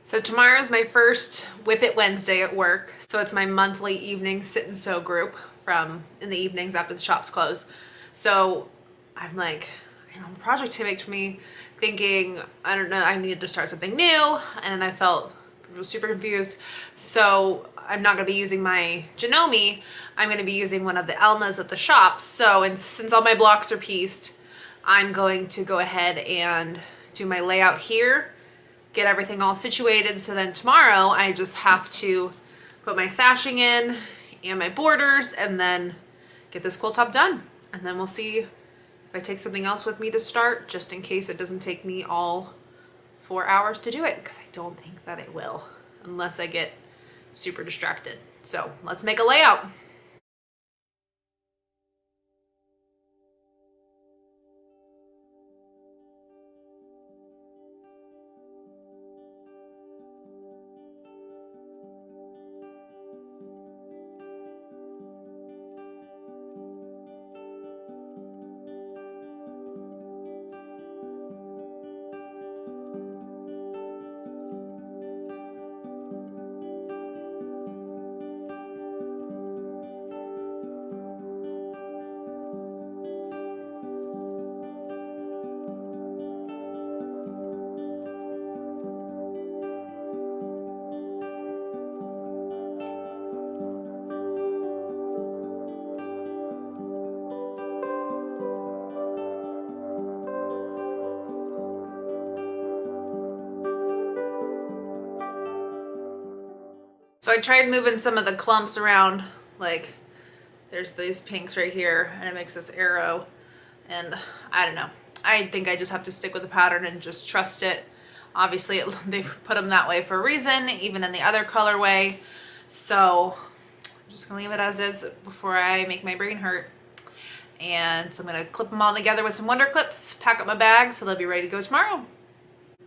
So tomorrow's my first Whip It Wednesday at work. So it's my monthly evening sit and sew group from in the evenings after the shop's closed. So I'm like, a project to make for me, thinking, I don't know, I needed to start something new, and I felt super confused. So I'm not gonna be using my Janome, I'm gonna be using one of the Elnas at the shop. So, and since all my blocks are pieced, I'm going to go ahead and do my layout here, get everything all situated, so then tomorrow I just have to put my sashing in and my borders and then get this quilt top done. And then we'll see if I take something else with me to start, just in case it doesn't take me all 4 hours to do it, because I don't think that it will, unless I get super distracted. So let's make a layout. So I tried moving some of the clumps around, like there's these pinks right here and it makes this arrow, and I don't know. I think I just have to stick with the pattern and just trust it. Obviously they put them that way for a reason, even in the other colorway. So I'm just gonna leave it as is before I make my brain hurt. And so I'm gonna clip them all together with some Wonder Clips, pack up my bag so they'll be ready to go tomorrow.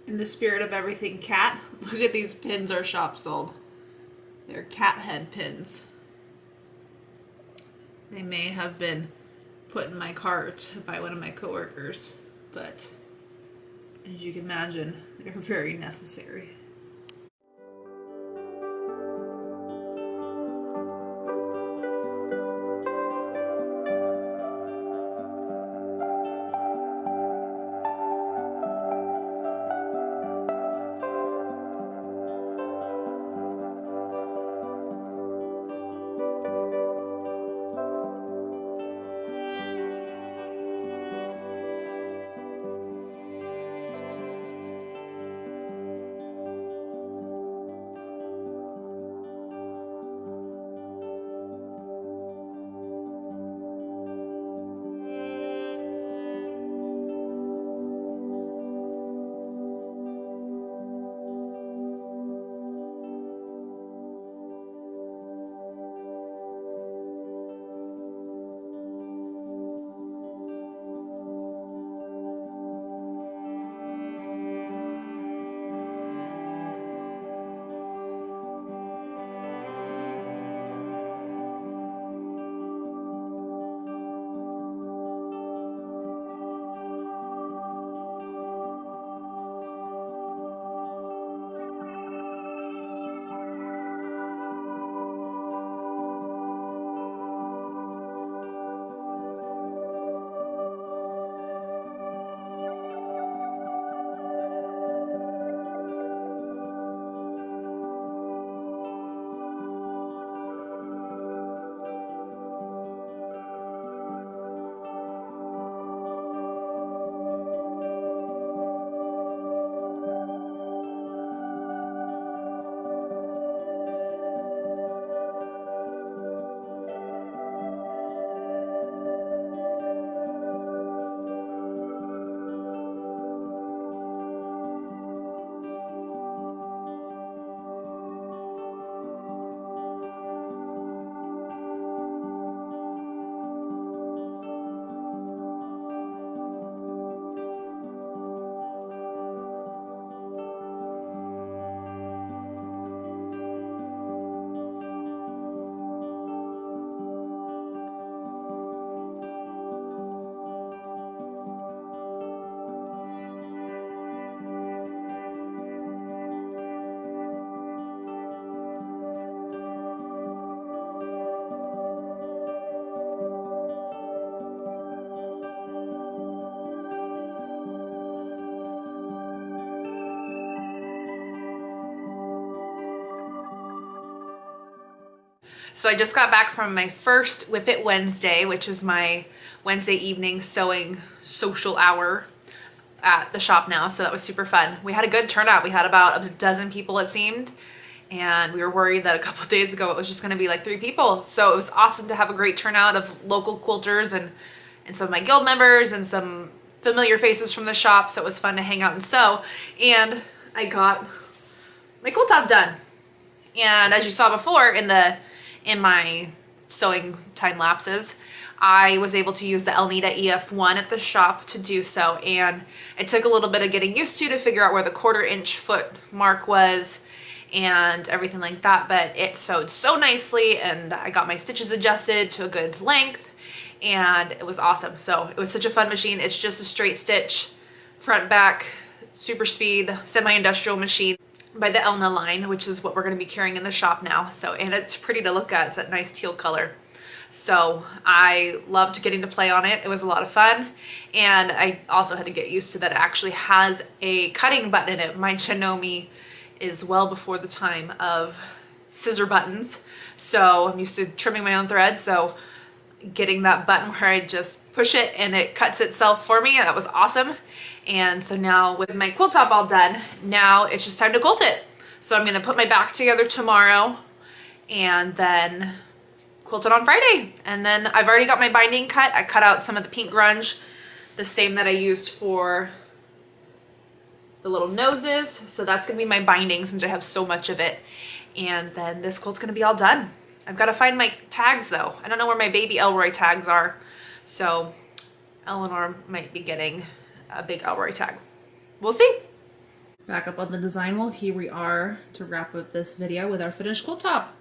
In the spirit of everything cat, look at these pins our shop sold. They're cat head pins. They may have been put in my cart by one of my coworkers, but as you can imagine, they're very necessary. So I just got back from my first Whip It Wednesday, which is my Wednesday evening sewing social hour at the shop now. So that was super fun. We had a good turnout. We had about a dozen people, it seemed. And we were worried that a couple of days ago it was just going to be like 3 people. So it was awesome to have a great turnout of local quilters and some of my guild members and some familiar faces from the shop. So it was fun to hang out and sew. And I got my quilt top done. And as you saw before in my sewing time lapses, I was able to use the Elnita Ef1 at the shop to do so. And it took a little bit of getting used to figure out where the 1/4 inch foot mark was and everything like that, but it sewed so nicely and I got my stitches adjusted to a good length and it was awesome. So it was such a fun machine. It's just a straight stitch, front back, super speed, semi-industrial machine by the Elna line, which is what we're going to be carrying in the shop now. So, and it's pretty to look at. It's that nice teal color. So I loved getting to play on it. It was a lot of fun. And I also had to get used to that it actually has a cutting button in it. My Chinomi is well before the time of scissor buttons. So I'm used to trimming my own thread. So getting that button where I just push it and it cuts itself for me, that was awesome. And so now with my quilt top all done, now it's just time to quilt it. So I'm gonna put my back together tomorrow and then quilt it on Friday. And then I've already got my binding cut. I cut out some of the pink grunge, the same that I used for the little noses. So that's gonna be my binding since I have so much of it. And then this quilt's gonna be all done. I've gotta find my tags though. I don't know where my baby Elroy tags are. So Eleanor might be getting a big Elroy tag. We'll see. Back up on the design wheel, here we are to wrap up this video with our finished quilt top.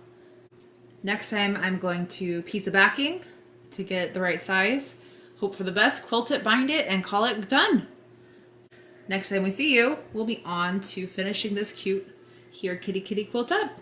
Next time I'm going to piece a backing to get the right size, hope for the best, quilt it, bind it, and call it done. Next time we see you, we'll be on to finishing this cute here kitty kitty quilt up.